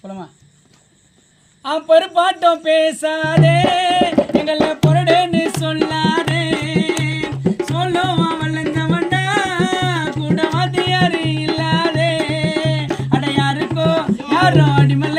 போலாமா? பொறுப்பாட்டம் பேசாதே எங்களை பொருடேன்னு சொல்லாதே சொல்லுவான் வல்லங்கவண்டா கூட வாத்தியாரு இல்லாதே அட யாருக்கோ யாரோ அடிமல்